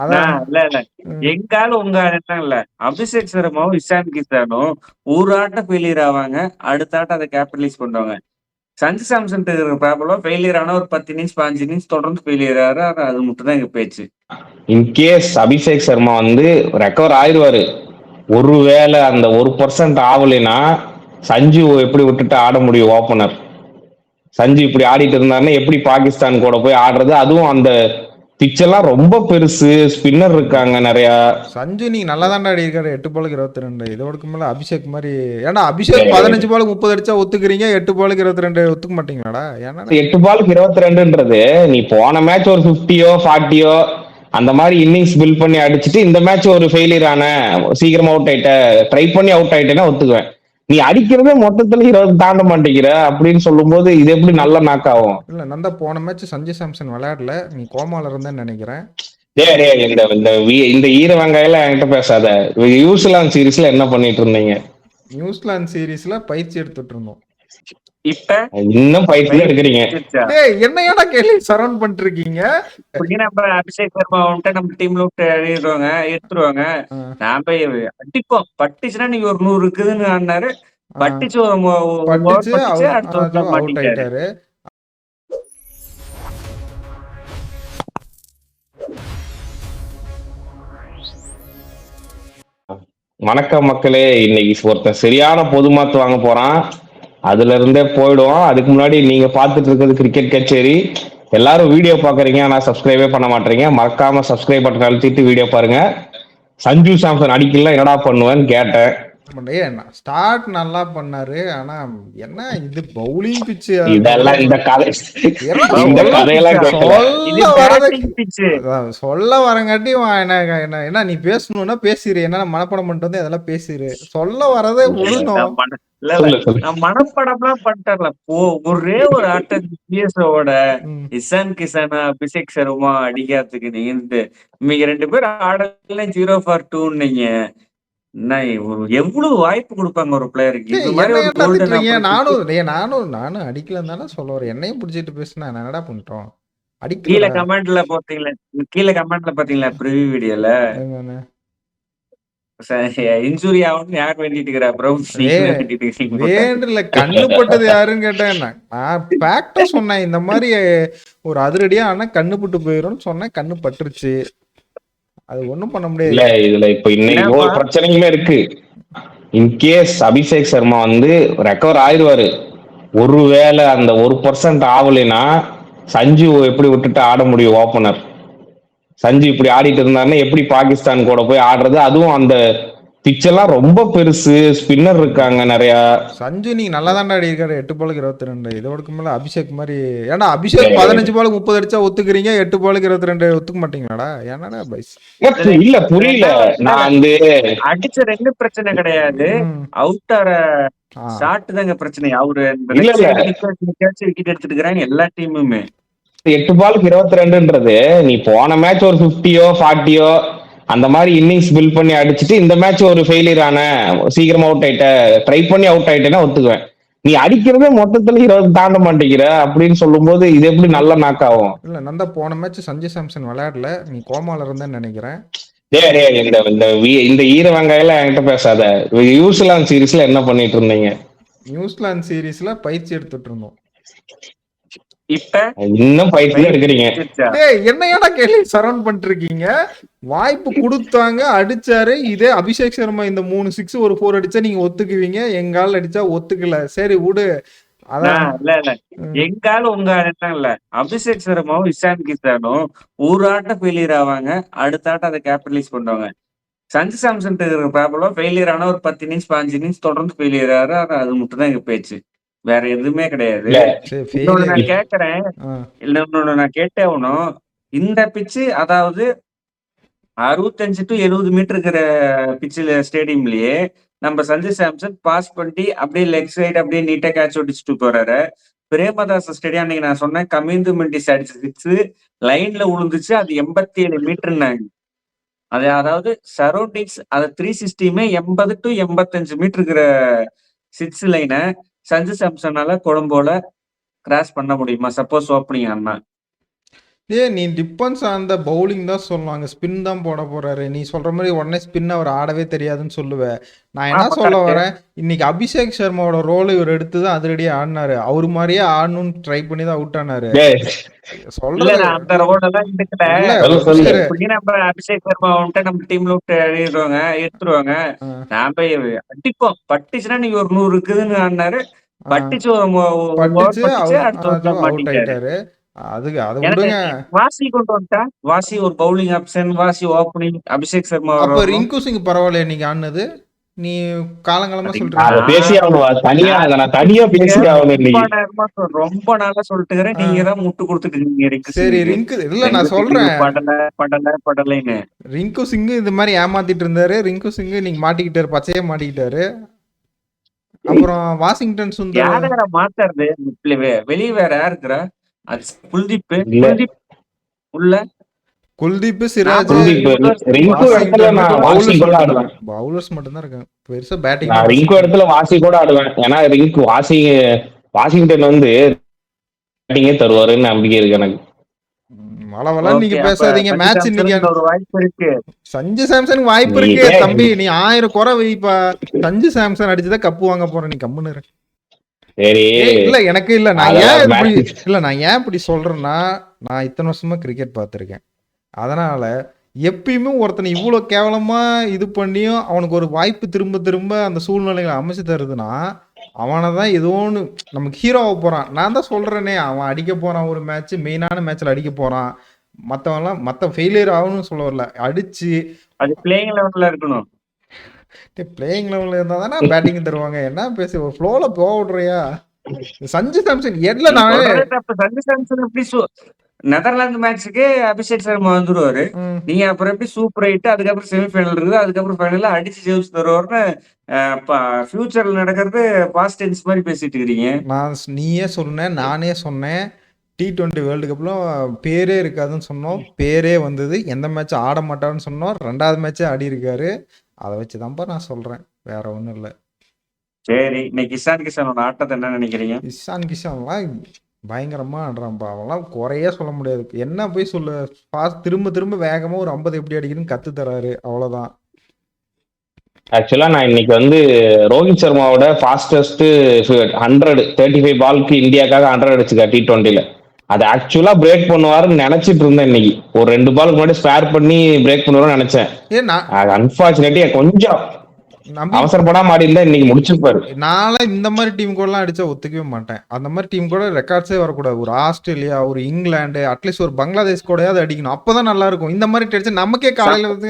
அதான். இல்ல இல்ல ம். எங்கால உங்க இல்ல அபிஷேக் சர்மாவும் இஷான் கிஷானும் ஒரு ஆட்டம் ஃபெயிலியர் ஆவாங்க, அடுத்த ஆட்டம் அதை கேபிட்டலைஸ் பண்ணுவாங்க. சஞ்சு சாம்சன் இருக்கிற ப்ராப்ளம் ஃபெயிலியர் ஆனா ஒரு 10 இன்னிங்ஸ் 15 இன்னிங்ஸ் தொடர்ந்து ஃபெயிலியர் ஆறாரு. அது மட்டும் தான் எங்க பேச்சு. இன்கேஸ் அபிஷேக் சர்மா வந்து ரெக்கவர் ஆயிருவாரு, ஒருவேளை அந்த 1% ஆகலைன்னா சஞ்சு எப்படி விட்டுட்டு ஆட முடியும் ஓப்பனர்? சஞ்சு இப்படி ஆடிட்டு இருந்தாருன்னா எப்படி பாகிஸ்தான் கூட போய் ஆடுறது? அதுவும் அந்த பிச் எல்லாம் ரொம்ப பெருசு, ஸ்பின்னர் இருக்காங்க நிறைய. சஞ்சு நீங்க நல்லா தாண்டா அடிக்காரு 8 பாலுக்கு 22. இதோடக்கு மேல அபிஷேக் மாதிரி. ஏன்னா அபிஷேக் 15 பாலுக்கு 30 அடிச்சா ஒத்துக்கிறீங்க, 8 பாலுக்கு 22 ஒத்துக்க மாட்டீங்களாடா? ஏன்னா 8 பாலுக்கு 22ன்றது நீ போன மேட்ச் ஒரு 50யோ 40யோ அந்த மாதிரி இன்னிங்ஸ் பில்ட் பண்ணி அடிச்சுட்டு இந்த மேட்ச் ஒரு ஃபெயிலியர் ஆன சீக்கிரமா அவுட் ஆயிட்ட, ட்ரை பண்ணி அவுட் ஆயிட்டேன்னா ஒத்துக்குவேன். நீ அடிக்கிறதே மொத்தத்துல 20 தாண்ட மாட்டேங்கிற அப்படின்னு சொல்லும் போது இது எப்படி நல்ல நாக் ஆகும்? இல்ல நந்தா போன மேட்ச் சஞ்சு சாம்சன் விளையாடல, நீ கோமால இருந்தேன்னு நினைக்கிறேன். இந்த ஈர வெங்காயம் என்கிட்ட பேசாத. நியூசிலாந்து சீரீஸ்ல என்ன பண்ணிட்டு இருந்தீங்க? நியூசிலாந்து சீரீஸ்ல பயிற்சி எடுத்துட்டு இருந்தோம். இப்ப இன்னும் பயிற்சி எடுக்கிறீங்க. என்னையோட கேள்வி சரௌண்ட் பண்ணிட்டு இருக்கீங்க. நம்ம அபிஷேக் சர்மா வந்துட்டு நம்ம டீம்ல விட்டு எழுதிடுவாங்க, எடுத்துருவாங்க. நான் போய் அடிப்போம். பட்டுச்சுன்னா நீங்க ஒரு 100 இருக்குதுன்னு ஆடினாரு. பட்டுச்சு அடுத்த அவுட் ஆயிட்டாரு. வணக்கம் மக்களே, இன்னைக்கு ஒருத்தன் சரியான பொதுமாத்து வாங்க போறான், அதுல இருந்தே போயிடுவோம். அதுக்கு முன்னாடி நீங்க பார்த்துட்டு இருக்கிறது கிரிக்கெட் கச்சேரி. எல்லாரும் வீடியோ பாக்குறீங்க ஆனா சப்ஸ்கிரைபே பண்ண மாட்டீங்க. மறக்காம சப்ஸ்கிரைப் பட்டன் அழுத்திட்டு வீடியோ பாருங்க. சஞ்சு சாம்சன் அடிக்கலாம் என்னடா பண்ணுவேன்னு கேட்டேன். ஸ்டார்ட் நல்லா பண்ணாரு, ஆனா என்ன இது பவுலிங் பிச்சு. இதெல்லாம் இந்த கதையெல்லாம் சொல்ல வரங்காட்டி என்ன நீ பேசணும்னா பேசிடு, என்ன மனப்படம் பண்ணிட்டு வந்து அதெல்லாம் பேசிடு. சொல்ல வரதே விடணும். மனப்படம்லாம் பண்ணிட்டார்ல. ஒரே ஒரு ஆட்டம் சிஎஸ்ஓட இஷான் கிஷானா அபிஷேக் சர்மா அடிக்கிறதுக்கு நீங்க இவங்க 2 பேரும் ஆடல 0 for 2 நீங்க எவ்வளவு வாய்ப்பு கொடுப்பாங்க ஒரு பிளேயருக்கு? இது மாதிரி ஒரு கோல்டன் நானும் அடிக்கலன்னு தானே சொல்ல வரேன். என்னையும் பிடிச்சிட்டு பேசினா என்னடா பண்ணிட்டோம்? கீழே கமெண்ட்ல போட்டீங்களா? கீழே கமெண்ட்ல பாத்தீங்களா ப்ரிவியூ வீடியோல? இன்சூரி ஆகும்னு யார் வேண்டிட்டு இருக்கிறா? ப்ரோ வேண்டல, கண்ணுப்பட்டது யாருன்னு கேட்டேன். நான் ஃபேக்டா சொன்னேன், இந்த மாதிரி ஒரு அதிரடியா ஆனா கண்ணுப்பட்டு போயிடும்னு சொன்னேன். கண்ணு பட்டுருச்சு, அது ஒண்ணும் பண்ண முடியாது. இல்ல இதுல இப்ப இன்னைக்கு ஒரு பிரச்சனையுமே இருக்கு. இன்கேஸ் அபிஷேக் சர்மா வந்து ரெக்கவர் ஆயிருவாரு, ஒருவேளை அந்த 1% ஆகலைன்னா சஞ்சு எப்படி விட்டுட்டு ஆட முடியும் ஓப்பனர்? சஞ்சு இப்படி ஆடிட்டு இருந்தாருன்னா எப்படி பாகிஸ்தான் கூட போய் ஆடுறது? அதுவும் அந்த பிச் எல்லாம் ரொம்ப பெருசு, ஸ்பின்னர் இருக்காங்க நிறைய. சஞ்சு நீங்க நல்லா தாண்டா அடிக்காரு 8 பாலுக்கு 22. இதோடக்கு மேல அபிஷேக் மாதிரி. ஏன்னா அபிஷேக் 15 பாலுக்கு 30 அடிச்சா ஒத்துக்கிறீங்க, 8 பாலுக்கு 22 ஒத்துக்க மாட்டீங்களாடா? என்னடா பைஸ்? இல்ல புரியல. நான் வந்து அடிச்ச 2 பிரச்சனை கிடையாது, அவுட் ஆற ஷாட் தாங்க பிரச்சனை. அவரு விக்கெட் எடுத்துட்டு இருக்கிறாங்க எல்லா டீமுமே. 8 பாலுக்கு 22ன்றது நீ போன மேட்ச் ஒரு 50யோ 40யோ அந்த மாதிரி இன்னிங்ஸ் பில்ட் பண்ணி அடிச்சுட்டு இந்த மேட்ச் ஒரு ஃபெயிலியர் ஆன சீக்கிரமா அவுட் ஆயிட்ட, ட்ரை பண்ணி அவுட் ஆயிட்டேன்னா ஒத்துக்குவேன். நீ அடிக்கிறதே மொத்தத்துல 20 தாண்ட மாட்டேங்கிற அப்படின்னு சொல்லும் போது இது எப்படி நல்ல நாக் ஆகும்? இல்ல நந்தா போன மேட்ச் சஞ்சு சாம்சன் விளையாடல, நீ கோமால இருந்தேன்னு நினைக்கிறேன். இந்த ஈர வெங்காயம் என்கிட்ட பேசாத. நியூசிலாந்து சீரீஸ்ல என்ன பண்ணிட்டு இருந்தீங்க? நியூசிலாந்து சீரீஸ்ல பயிற்சி எடுத்துட்டு இருந்தோம். இப்ப இன்னும் பயிற்சி எடுக்கிறீங்க. என்னையோட கேள்வி சரௌண்ட் பண்ணிட்டு இருக்கீங்க. வாய்ப்பு கொடுத்தாங்க, அடிச்சாரு. இதே அபிஷேக் சர்மா இந்த 3 6 ஒரு 4 அடிச்சா நீங்க ஒத்துக்குவீங்க, எங்கால அடிச்சா ஒத்துக்கல. சரி விடு. எங்கால உங்க இல்ல அபிஷேக் சர்மாவும் இஷான் கிஷானும் ஒரு ஆட்டம் ஃபெயிலியர் ஆவாங்க, அடுத்த ஆட்டம் அதை கேபிட்டலைஸ் பண்ணுவாங்க. சஞ்சு சாம்சன் இருக்கிற ப்ராப்ளம் ஃபெயிலியர் ஆனா ஒரு 10 இன்னிங்ஸ் 15 இன்னிங்ஸ் தொடர்ந்து ஃபெயிலியர் ஆறு. அது மட்டும் தான் எங்க பேச்சு, வேற எதுவுமே கிடையாது. நான் கேக்குறேன், நான் கேட்டே ஆகணும். இந்த பிச்சு அதாவது 65 to 70 மீட்டர் இருக்கிற பிச்சில் ஸ்டேடியம்லயே நம்ம சஞ்சு சாம்சன் பாஸ் பண்ணி அப்படியே லெக் சைடு அப்படியே நீட்டா கேட்ச் ஓடிச்சுட்டு போறாரு. பிரேமதாஸ் ஸ்டேடியம் அன்னைக்கு நான் சொன்னேன், கமிந்து மெண்டிஸ் அடிச்ச 6 லைன்ல விழுந்துச்சு. அது 87 மீட்டர்னாங்க. அதாவது சரௌண்டிங்ஸ் அது 360மே 80 to 85 மீட்டர் இருக்கிற 6 லைனை சஞ்சு சாம்சனால கொழும்போல கிராஸ் பண்ண முடியுமா? சப்போஸ் ஓப்பனிங் ஆனா நீ டிபெண்ட்ஸ் ஆன் த பவுலிங் தான் சொல்லுவாங்க. ஸ்பின் தான் போட போறாரு. நீ சொல்ற மாதிரி உடனே ஸ்பின் அவர் ஆடவே தெரியாதுன்னு சொல்லுவேன். நான் என்ன சொல்ல வரேன், இன்னைக்கு அபிஷேக் சர்மாவோட ரோல் இவர் எடுத்து தான் அதிரடியா ஆடினாரு. அவரு மாதிரியே ஆடணும்னு ட்ரை பண்ணி தான் அவுட் ஆனாரு. சொல்றது அந்த ரோடெல்லாம் எடுக்கல. நம்ம அபிஷேக் சர்மா வந்துட்டு நம்ம டீம்ல விட்டு எடுத்துருவாங்க. நாம அடிப்போம். பட்டுச்சுன்னா நீங்க ஒரு 100 இருக்குதுன்னு ஆடினாரு. பட்டுச்சு அவுட் ஆயிட்டாரு. அதுக்கு அது விடுங்க. வாசி கொண்டு வந்துட்டா, வாசி ஒரு பவுலிங் ஆப்ஷன், வாசி ஓப்பனிங், அபிஷேக் சர்மா. அப்ப ரிங்கு சிங் பரவாயில்லையா நீங்க ஆனது? நீ காலங்காலமா ரொம்ப நாளா சொல்லிட்டு நீங்க தான் முட்டு கொடுத்துட்டு. சரி ரிங்கு இல்ல நான் சொல்றேன், படலைன்னு ரிங்கு சிங் இந்த மாதிரி ஏமாத்திட்டு இருந்தாரு. ரிங்கு சிங் நீங்க மாட்டிக்கிட்டாரு, பச்சையே மாட்டிக்கிட்டாரு. அப்புறம் வாஷிங்டன் சுந்தர் மாத்தாரு வெளியே வேற யாருக்குறா? குல்தீப் உள்ள, குல்தீப், சிராஜ், பவுலர்ஸ் மட்டும் தான் இருக்காங்க. பெருசா பேட்டிங் ரிங்கு இடத்துல வாசி கூட ஆடுவேன். ஏன்னா ரிங்கு வாஷிங்டன் வந்து பேட்டிங்கே தருவாருன்னு நம்பிக்கை இருக்கு எனக்கு. மழவெல்லாம் நீங்க பேசாதீங்க. மேட்ச் இன்னைக்கு ஒரு வாய்ப்பு இருக்கு. சஞ்சு சாம்சன் வாய்ப்பு இருக்கு தம்பி. நீ 1000 குறை வைப்பா. சஞ்சு சாம்சன் அடிச்சுதான் கப்பு வாங்க போற. நீ கம்முன்னு இரு. இல்ல எனக்கு இல்ல, நான் ஏன் இப்படி சொல்றேன்னா, நான் இத்தனை வருஷமா கிரிக்கெட் பார்த்திருக்கேன். அதனால எப்பயுமே ஒருத்தனை இவ்வளவு கேவலமா இது பண்ணியும் அவனுக்கு ஒரு வாய்ப்பு திரும்ப திரும்ப அந்த சூழ்நிலைகளை அமைச்சு தருதுன்னா, அவனை தான் ஏதோ ஒன்று நமக்கு ஹீரோவை போறான். நான் தான் சொல்றேனே, அவன் அடிக்க போறான் ஒரு மேட்ச், மெயினான மேட்ச்ல அடிக்க போறான். மற்றவன்லாம் மற்ற ஃபெயிலியர் ஆகணும்னு சொல்ல வரல, அடிச்சு அது பிளேயிங் லெவல்ல இருக்கணும். பிளேயிங் லெவல்ல இருந்தா தானே பேட்டிங் தருவாங்க. என்ன பேசி ஒரு ஃப்ளோல போக விடுறியா? சஞ்சு சாம்சன் எட்ல சஞ்சு சாம்சன் எப்படி நெதர்லாந்து மேட்சுக்கு அபிஷேக் சர்மா வந்துருவாரு. நீங்க அப்புறம் எப்படி சூப்பர் ஆயிட்டு அதுக்கப்புறம் செமிஃபைனல் இருக்குது, அதுக்கப்புறம் ஃபைனல்ல அடிச்சு ஜெயிச்சு தருவாருன்னு ஃபியூச்சர்ல நடக்கிறது பாஸ்ட் டென்ஸ் மாதிரி பேசிட்டு இருக்கீங்க. நீயே சொன்ன, நானே சொன்னேன். T20 வேர்ல்டு கப்ல பேரே இருக்காதுன்னு சொன்னோம். பேரே வந்தது. எந்த மேட்ச் ஆட மாட்டான்னு சொன்னோம். 2வது மேட்சே ஆடி இருக்காரு. அதை வச்சுதான்ப்பா நான் சொல்றேன், வேற ஒண்ணும் இல்ல. சரி, இன்னைக்கு இஷான் கிஷானோட ஆட்டத்தை என்ன நினைக்கிறீங்க? இஷான் கிஷான்லாம் பயங்கரமா ஆடுறான்ப்பா. அவெல்லாம் குறையே சொல்ல முடியாது. என்ன போய் சொல்ல, திரும்ப திரும்ப வேகமா ஒரு 50 எப்படி அடிக்கணும்னு கத்து தராரு, அவ்வளவுதான். ஆக்சுவலா நான் இன்னைக்கு வந்து ரோஹித் சர்மாவோட ஃபாஸ்டஸ்ட் 135 பாலுக்கு இந்தியாக்காக 100 அடிச்சுக்கா T20ல. அது ஆக்சுவலா பிரேக் பண்ணுவாருன்னு நினைச்சிட்டு இருந்தேன். இன்னைக்கு ஒரு 2 பாலுக்கு முன்னாடி ஸ்பேர் பண்ணி பிரேக் பண்ணுவாருன்னு நினைச்சேன். அன்பார்ச்சுனேட்லி கொஞ்சம் அவசரப்படாம ஆடி இருந்தா இன்னைக்கு முடிச்சிருப்பாரு. நாளை இந்த மாதிரி டீம் கூட எல்லாம் அடிச்சா ஒத்துக்கவே மாட்டேன். அந்த மாதிரி டீம் கூட ரெக்கார்ட்ஸே வரக்கூடாது. ஒரு ஆஸ்திரேலியா, ஒரு இங்கிலாந்து, அட்லீஸ்ட் ஒரு பங்களாதேஷ் கூடயாவது அடிக்கணும். அப்பதான் நல்லா இருக்கும். இந்த மாதிரி அடிச்சா நமக்கே காலையில வந்து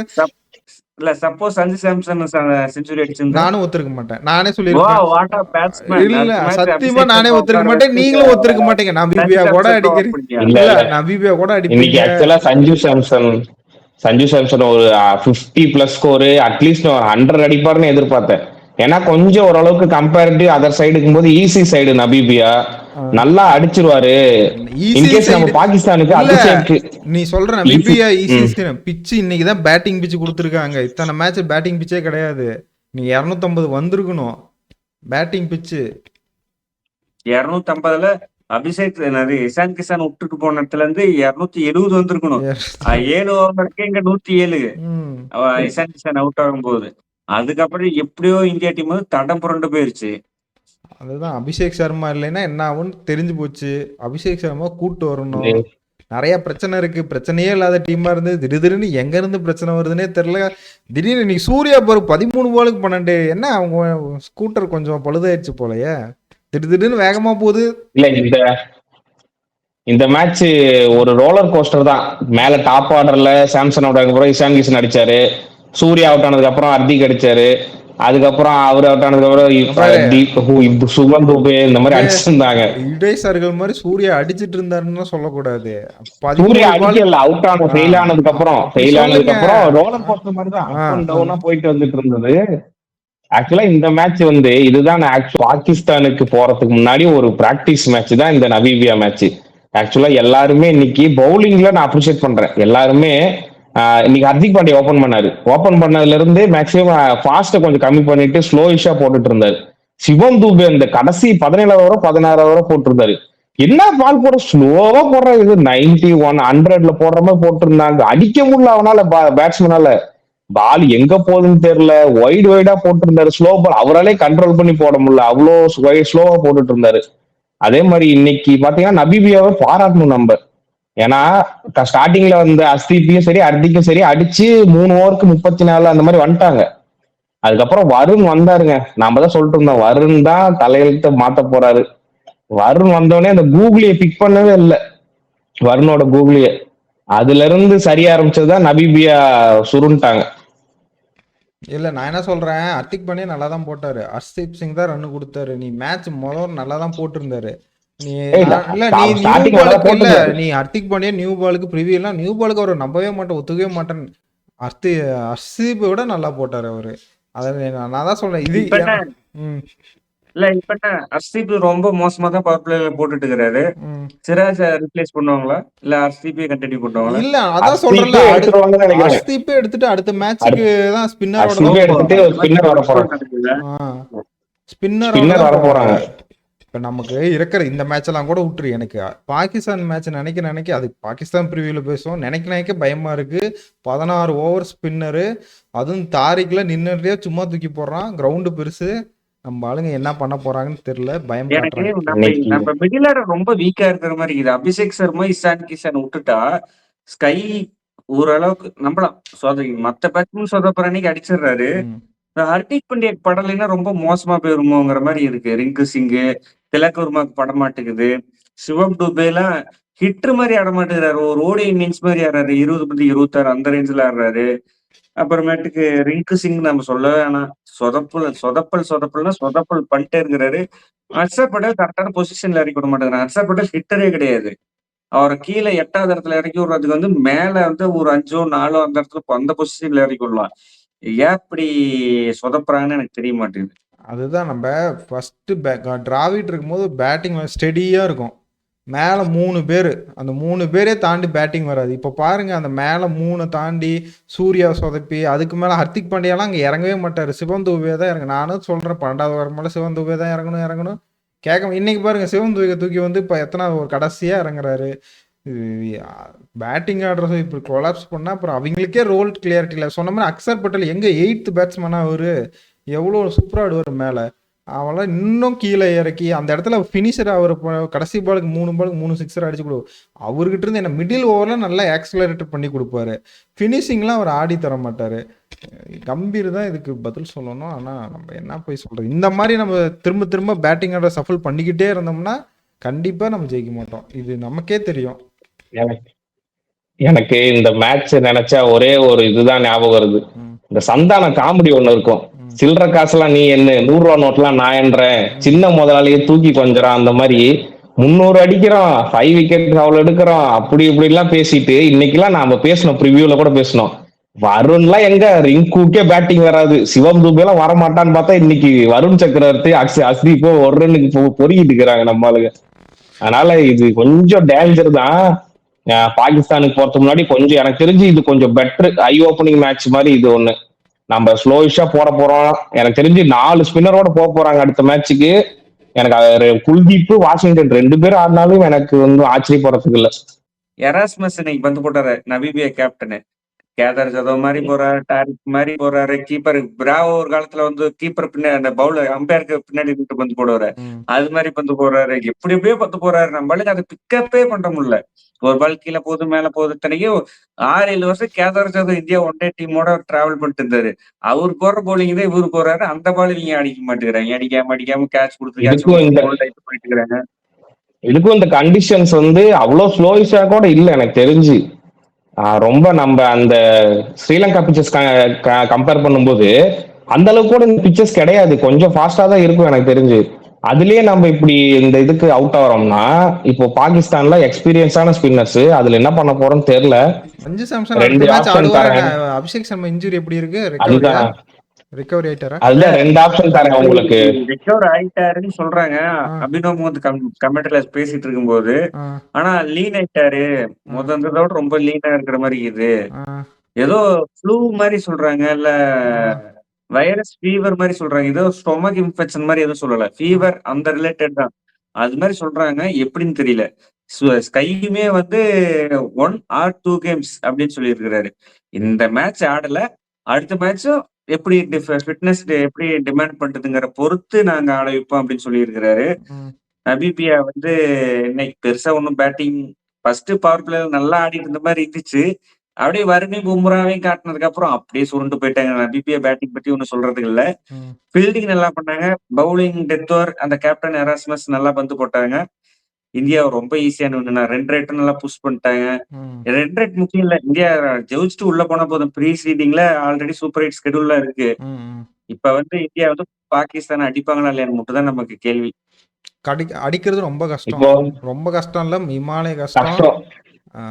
இல்ல சப்போஸ் சஞ்சு சாம்சன் செஞ்சுரி அடிச்சிருந்தா நானும் ஒத்துருக்க மாட்டேன். நானே சொல்லிருக்கேன். இல்ல சத்தியமா நானே ஒத்துருக்க மாட்டேன். நீங்களும் ஒத்துருக்க மாட்டீங்க. நான் பிபியா கூட அடிக்கிறேன். நான் பிபியா கூட அடிப்பேன். சஞ்சு சாம்சன் ஒரு 50+ ஸ்கோர், அட்லீஸ்ட் 100 அடிப்பாருன்னு எதிர்பார்த்தேன். ஏன்னா கொஞ்சம் ஓரளவுக்கு கம்பேரிட்டிவ் அதர் சைடுக்கும் போது ஈஸி சைடு நபீபியா நல்லா அடிச்சிருவாரு. நம்ம பாகிஸ்தானுக்கு நீ சொல்ற நபீபியா ஈஸி பிச்சு இன்னைக்குதான் பேட்டிங் பிச்சு கொடுத்துருக்காங்க. இத்தனை மேட்ச் பேட்டிங் பிச்சே கிடையாது. நீ 250 வந்திருக்கணும் பேட்டிங் பிச்சு. 250ல அபிஷேக் இஷான் கிஷான் விட்டுட்டு போன இடத்துல இருந்து 270 வந்திருக்கணும். 7 ஓவருக்கு இங்க 107 இஷான் கிஷான் அவுட் ஆகும் போது. அதுக்கப்புறம் எப்படியோ இந்தியா டீம் வந்து தடம் புரண்டு போயிருச்சு. அதுதான் அபிஷேக் சர்மா இல்லைன்னா என்ன ஆகும்னு தெரிஞ்சு போச்சு. அபிஷேக் சர்மா கூட்டு வரணும். நிறைய பிரச்சனை இருக்கு. பிரச்சனையே இல்லாத டீமா இருந்து திடீர்னு எங்க இருந்து பிரச்சனை வருதுன்னே தெரியல. திடீர்னு இன்னைக்கு சூர்யா பாரு 13 பாலுக்கு 12. என்ன அவங்க ஸ்கூட்டர் கொஞ்சம் பழுதாயிடுச்சு போலயே, திடீர்னு வேகமா போகுது. இல்ல இந்த மேட்ச் ஒரு ரோலர் கோஸ்டர் தான். மேல டாப் ஆர்டர்ல சாம்சன் அவுட் ஆனதுக்கு அப்புறம் இஷான் கிஷன் அடிச்சாரு. சூர்யா அவுட் ஆனதுக்கு அப்புறம் ஹர்திக் அடிச்சாரு. அதுக்கப்புறம் அவர் அவுட் ஆனதுக்கு அப்புறம் சுமன் தூபே இந்த மாதிரி அடிச்சிருந்தாங்க. இடைசர்கள் மாதிரி சூர்யா அடிச்சிட்டு இருந்தாருன்னு சொல்லக்கூடாது. சூர்யா அடிக்கல, அவுட் ஆன ஃபெயில் ஆனதுக்கு அப்புறம் ரோலர் கோஸ்டர் மாதிரி தான் அப் அண்ட் டவுனா போயிட்டு வந்துட்டு இருந்தது. ஆக்சுவலா இந்த மேட்ச் வந்து இதுதான் பாகிஸ்தானுக்கு போறதுக்கு முன்னாடி ஒரு பிராக்டிஸ் மேட்ச் தான் இந்த நபீபியா மேட்ச். ஆக்சுவலா எல்லாருமே இன்னைக்கு பவுலிங்ல நான் அப்ரிஷியேட் பண்றேன். எல்லாருமே இன்னைக்கு ஹர்திக் பாண்டியா ஓபன் பண்ணாரு. ஓபன் பண்ணதுல இருந்து மேக்சிமம் ஃபாஸ்ட கொஞ்சம் கம்மி பண்ணிட்டு ஸ்லோயிஷா போட்டுட்டு இருந்தாரு. சிவம் தூபே இந்த கடைசி 17 ஓவர் 16 ஓவர் போட்டு இருந்தாரு. என்ன பால் போட ஸ்லோவா போடுற, இது 91 100ல போடுற மாதிரி போட்டிருந்தாங்க. அடிக்க முடியல அவனால, பேட்ஸ்மேனால. பால் எங்க போகுதுன்னு தெரியல. வைடா போட்டிருந்தாரு. ஸ்லோ பால் அவராலே கண்ட்ரோல் பண்ணி போட முடியல. அவ்வளோ ஸ்லோவா போட்டுட்டு இருந்தாரு. அதே மாதிரி இன்னைக்கு பாத்தீங்கன்னா நபிபியாவை பாராட்டணும் நம்ம. ஏன்னா ஸ்டார்டிங்ல வந்து அஸ்தீப்பையும் சரி ஹர்திக்கும் சரி அடிச்சு 3 ஓவருக்கு 34 அந்த மாதிரி வந்துட்டாங்க. அதுக்கப்புறம் வருண் வந்தாருங்க. நாம தான் சொல்லிட்டு இருந்தோம் வருண் தான் தலையெழுத்து மாத்த போறாரு. வருண் வந்தோடனே அந்த கூகுளியை பிக் பண்ணவே இல்லை, வருணோட கூகுளிய. அதுல இருந்து சரியா ஆரம்பிச்சதுதான் நபிபியா சுருண்டாங்க. இல்ல நான் என்ன சொல்றேன், ஹர்திக் பாண்டியா நல்லா தான் போட்டாரு, ஹர்ஷ்தீப் சிங் தான் ரன் கொடுத்தாரு. நீ மேட்ச் முதல்ல நல்லா தான் போட்டிருந்தாரு. நீ இல்ல நீ நியூ பாலுக்கு இல்ல, நீ ஹர்திக் பாண்டியா நியூ பாலுக்கு ப்ரிவியூ எல்லாம் நியூ பாலுக்கு அவர் நம்பவே மாட்டேன், ஒத்துக்கவே மாட்டேன். ஹர்ஷ்தீப்பை விட நல்லா போட்டாரு அவரு. அதை நான் தான் சொல்றேன். இது இல்ல இப்ப என்ன ஹர்ஷ்தீப் ரொம்ப மோசமா தான் பவர் பிளேல போட்டுட்டு இருக்காரு. சிராஜ் ரிப்ளேஸ் பண்ணுவாங்களா இல்ல ஹர்ஷ்தீப்பே கண்டினியூ பண்ணுவாங்களா? இல்ல அதான் சொல்றேன்ல, ஹர்ஷ்தீப்பே எடுத்துட்டு அடுத்த மேட்சுக்கு தான் ஸ்பின்னர் வர போறாங்க. இப்ப நமக்கு இருக்கிற இந்த மேட்ச் எல்லாம் கூட விட்டுரு, எனக்கு பாகிஸ்தான் மேட்ச் நினைக்க அது பாகிஸ்தான் ப்ரிவியூல பேசுவோம், நினைக்க பயமா இருக்கு. 16 ஓவர் ஸ்பின்னரு, அதுவும் தாரிக்ல நின்னுட்டே சும்மா தூக்கி போடுறான். கிரவுண்டு பெருசு, நம்ம ஆளுங்க என்ன பண்ண போறாங்கன்னு தெரியல. பயம். எனக்கு நம்ம மிடில் ஆர்டர் ரொம்ப வீக்கா இருக்கிற மாதிரி இருக்குது. அபிஷேக் சர்மா இஷான் கிஷன் விட்டுட்டா ஸ்கை ஓரளவுக்கு நம்பலாம். மத்த பேட்ஸ்மேன் சொதப்புற அன்னைக்கு அடிச்சிடுறாரு. ஹர்திக் பாண்டியா படலைன்னா ரொம்ப மோசமா போயிருமோங்கிற மாதிரி இருக்கு. ரிங்கு சிங்கு, திலக் வர்மாக்கு பட மாட்டேங்குது. சிவம் துபே எல்லாம் ஹிட்ரு மாதிரி ஆட மாட்டேங்கிறாரு. ஒரு ஓடி இன்னிங்ஸ் மாதிரி ஆடுறாரு. 20-26 அந்த ரேஞ்சில் ஆடுறாரு. அப்புறமேட்டுக்கு ரிங்கு சிங் நம்ம சொல்ல வேணாம், சொதப்பல் பண்ணிட்டே இருக்கிறாரு. ஹர்ஷர் பட்டேல் கரெக்டான பொசிஷன்ல இறக்கி விட மாட்டேங்கிறாரு. ஹர்ஷர் பட்டேல் ஹிட்டரே கிடையாது. அவரை கீழே 8வது இடத்துல இறக்கி விடுறதுக்கு வந்து மேல வந்து ஒரு 5ஓ 4ஓ அந்த இடத்துல அந்த பொசிஷன்ல இறக்கி விடலாம். ஏன் இப்படி சொதப்புறாங்கன்னு எனக்கு தெரிய மாட்டேங்குது. அதுதான் நம்ம ஃபர்ஸ்ட் டிராவிட் இருக்கும்போது பேட்டிங் ஸ்டெடியா இருக்கும். மேலே 3 பேர், அந்த 3 பேரே தாண்டி பேட்டிங் வராது. இப்போ பாருங்க, அந்த மேலே 3 தாண்டி சூர்யா சொதப்பி, அதுக்கு மேலே ஹர்திக் பாண்டியாலாம் அங்கே இறங்கவே மாட்டார். சிவம் துபே தான் இறங்க. நானும் சொல்கிறேன் 12வது வர மேலே சிவம் துபே தான் இறங்கணும் கேட்க. இன்னைக்கு பாருங்க சிவம் துபே தூக்கி வந்து இப்போ எத்தனாவது ஒரு கடைசியாக இறங்குறாரு. பேட்டிங் ஆடுறது இப்படி கொலாப்ஸ் பண்ணால் அப்புறம் அவங்களுக்கே ரோல் கிளியாரிட்டி இல்லை. சொன்ன மாதிரி அக்ஷர் பட்டேல் எங்கே 8th பேட்ஸ்மேனாக அவர் எவ்வளோ சூப்பராக ஆடுவார் மேலே. அவெல்லாம் இன்னும் கீழே இறக்கி அந்த இடத்துல ஃபினிஷர் அவர் கடைசி பாலுக்கு 3 பாலுக்கு 3 சிக்ஸர் அடிச்சு கொடுக்கும். அவர்கிட்ட இருந்து என்ன மிடில் ஓவரில் நல்லா ஆக்சிலரேட்டர் பண்ணி கொடுப்பாரு. ஃபினிஷிங்லாம் அவர் ஆடி தர மாட்டார். கம்பீர் தான் இதுக்கு பதில் சொல்லணும். ஆனால் நம்ம என்ன போய் சொல்கிறது, இந்த மாதிரி நம்ம திரும்ப பேட்டிங் ஆட சஃபல் பண்ணிக்கிட்டே இருந்தோம்னா கண்டிப்பாக நம்ம ஜெயிக்க மாட்டோம். இது நமக்கே தெரியும். எனக்கு இந்த மேட்ச் நினைச்சா ஒரே ஒரு இதுதான் ஞாபகம் வருது. இந்த சந்தான காமெடி ஒண்ணு இருக்கும். சில்லற காசுலாம் நீ என்ன, 100 ரூபா நோட்லாம் நான் என்றேன், சின்ன முதலாளியே தூக்கி கொஞ்சறான். அந்த மாதிரி 300 அடிக்கிறோம், 5 விக்கெட் அவ்வளவு எடுக்கிறோம், அப்படி இப்படி எல்லாம் பேசிட்டு இன்னைக்கெல்லாம் நாம பேசணும், ப்ரிவியூல கூட பேசணும். வருண்லாம் எங்க, ரிங்குக்கே பேட்டிங் வராது, சிவம் துபே எல்லாம் வரமாட்டான்னு பார்த்தா இன்னைக்கு வருண் சக்கரவர்த்தி அஸ்தீப்போ ஒரு ரன்னுக்கு பொறுக்கிட்டு இருக்கிறாங்க நம்ம ஆளுங்க. அதனால இது கொஞ்சம் டேஞ்சர் தான். பாகிஸ்தானுக்கு போறதுக்கு முன்னாடி கொஞ்சம் எனக்கு தெரிஞ்சு இது கொஞ்சம் பெட்டர் ஐ ஓப்பனிங் மேட்ச் மாதிரி இது ஒண்ணு. நம்ம ஸ்லோயிஷா போட போறோம். எனக்கு தெரிஞ்சு 4 ஸ்பின்னரோட போக போறாங்க அடுத்த மேட்சுக்கு. எனக்கு குல்தீப் வாஷிங்டன் 2 பேரும் ஆடினாலும் எனக்கு வந்து ஆச்சரியப்படுறதுக்கு இல்ல. எராஸ்மஸ் இன்னைக்கு வந்து போட்டாரு நபிபியா கேப்டனு. கேதார் ஜாதவ் மாதிரி போறாரு, டாரிக் மாதிரி போறாரு, கீப்பர் பிராவோ ஒரு காலத்துல வந்து கீப்பர் பின்னாடி அந்த பவுலர் அம்பையருக்கு பின்னாடி நின்று பந்து போடுவாரு, அது மாதிரி பந்து போறாரு. எப்படி எப்படியோ பந்து போறாரு. நம்மளுக்கு அதை பிக்கப்பே பண்ண முடியல. ஒரு பால் கீழே போகுது மேல போகுது. இத்தனைக்கும் 6-7 வருஷம் Kedar Jadhav India one day டீமோட டிராவல் பண்ணிட்டு இருந்தாரு. அவர் போற பவுலிங் தான் இவரு போறாரு. அந்த பால் நீங்க அடிக்க மாட்டேங்கிறாங்க. அடிக்காம கேட்ச் கொடுத்து போயிட்டு இருக்கிறாங்க. இதுக்கும் இந்த கண்டிஷன்ஸ் வந்து அவ்வளவு ஸ்லோயிஷா கூட இல்ல எனக்கு தெரிஞ்சு. ரொம்ப நம்ம அந்த ஸ்ரீலங்கா பிச்சர்ஸ் கம்பேர் பண்ணும்போது அந்த அளவுக்கு கூட இந்த பிச்சர்ஸ் கிடையாது, கொஞ்சம் ஃபாஸ்டா தான் இருக்கும் எனக்கு தெரிஞ்சு. அதுலயே நம்ம இப்படி இந்த இதுக்கு அவுட் ஆகிறோம்னா, இப்போ பாகிஸ்தான்ல எக்ஸ்பீரியன்ஸான ஸ்பின்னர்ஸ், அதுல என்ன பண்ண போறோம்னு தெரியல. அபிஷேக் சர்மா இன்ஜுரி எப்படி இருக்கு, அதுதான் ரிகவரி ஆயிட்டாரா? அதுதான் 2 ஆப்ஷன் தரேன் உங்களுக்கு. ரிகவர் ஆயிட்டாருன்னு சொல்றாங்க. அபினவ் வந்து கமெண்ட்ல பேசிட்டு இருக்கும்போது, ஆனா லீன் ஆயிட்டாரு, முதந்ததோட ரொம்ப லீனா இருக்கிற மாதிரி இது. ஏதோ ஃப்ளூ மாதிரி சொல்றாங்க, இல்ல வைரஸ் ஃபீவர் மாதிரி சொல்றாங்க. ஏதோ ஸ்டொமக் இன்ஃபெக்ஷன் மாதிரி எதுவும் சொல்லல, ஃபீவர் அந்த ரிலேட்டட் தான். அது மாதிரி சொல்றாங்க. எப்படின்னு தெரியல. ஸ்கையுமே வந்து 1 ஆர் 2 கேம்ஸ் அப்படின்னு சொல்லியிருக்கிறாரு. இந்த மேட்ச் ஆடல. அடுத்த மேட்சும் எப்படி ஃபிட்னஸ் எப்படி டிமாண்ட் பண்றதுங்கிற பொறுத்து நாங்க ஆட வைப்போம் அப்படின்னு சொல்லியிருக்கிறாரு. ம். நபிபியா வந்து இன்னைக்கு பெருசா ஒண்ணும் பேட்டிங் ஃபர்ஸ்ட் பவர் பிளேல நல்லா ஆடிட்டு இருந்த மாதிரி இருந்துச்சு. அப்படியே வருணி பும்ராவையும் காட்டுனதுக்கு அப்புறம் அப்படியே சுருண்டு போயிட்டாங்க. நபிபியா பேட்டிங் பத்தி ஒண்ணும் சொல்றதுக்கு இல்ல. ம். ஃபீல்டிங் நல்லா பண்ணாங்க. பவுலிங் டெத் ஓவர் அந்த கேப்டன் எராஸ்மஸ் நல்லா பந்து போட்டாங்க. இந்தியா ரொம்ப ஈஸியான ஒண்ணு. 2 ரேட்டும் நல்லா புஷ் பண்ணிட்டாங்க. ம். 2 ரேட் முக்கியம் இல்ல. இந்தியா ஜெயிச்சுட்டு உள்ள போனா போதும். ப்ரீ சீடிங்ல ஆல்ரெடி சூப்பர் 8 ஸ்கெடியூல்ல இருக்கு. ம். ம். இப்ப வந்து இந்தியா வந்து பாகிஸ்தான் அடிப்பாங்களா இல்லையான்னு மட்டும் தான் நமக்கு கேள்வி. அடிக்கிறது ரொம்ப கஷ்டம். இப்போ ரொம்ப கஷ்டம் இல்ல, இமாலய கஷ்டம். கஷ்டம். ஆ